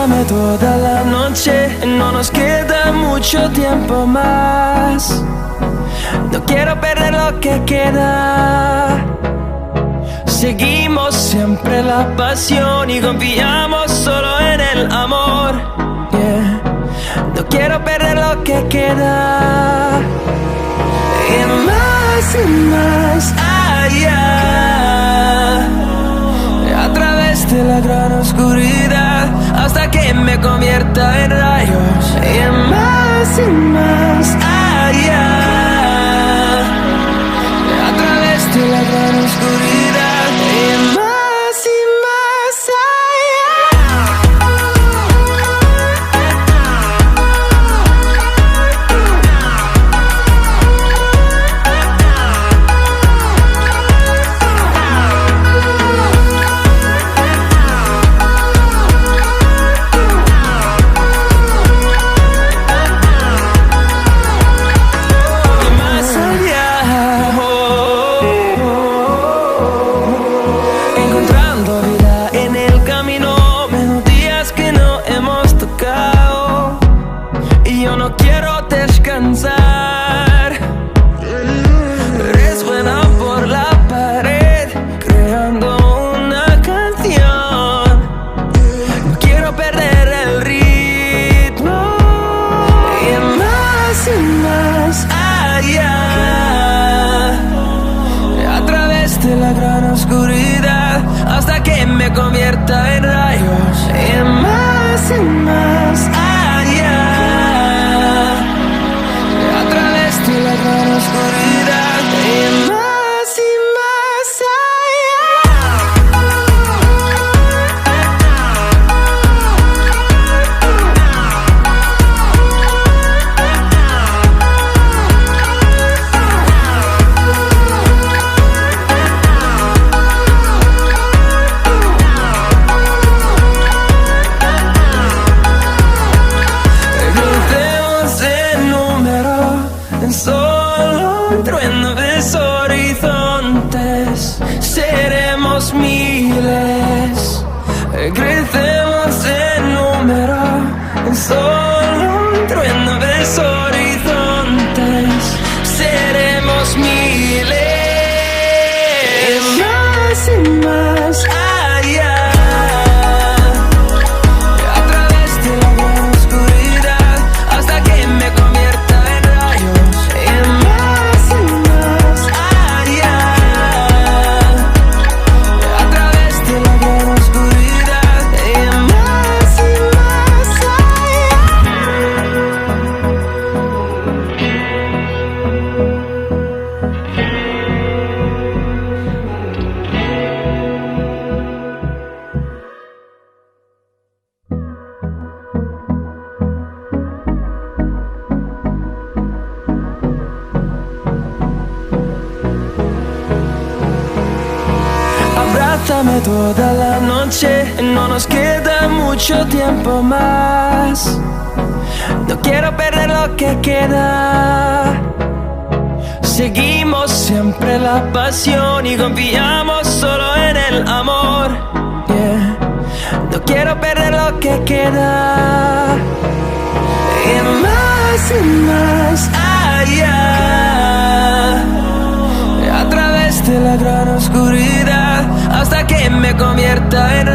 Abrázame toda la noche, no nos queda mucho tiempo más. No quiero perder lo que queda. Seguimos siempre la pasión y confiamos solo en el amor. Yeah. No quiero perder lo que queda. Y más allá, a través de la gran oscuridad, hasta que me convierta en rayos. Y más allá, a través de la gran oscuridad. Y más convierta en rayos. Y más allá, a través de la gran oscuridad. Y más crecemos en número, en solo un trueno de horizontes. Seremos miles. Y más allá, a través de la gran oscuridad, hasta que me convierta en rayos. Y más allá, a través de la gran oscuridad. Abrázame toda la noche, no nos queda mucho tiempo más. No quiero perder lo que queda. Seguimos siempre la pasión y confiamos solo en el amor. Yeah. No quiero perder lo que queda. Y más allá, a través de la gran oscuridad, hasta que me convierta en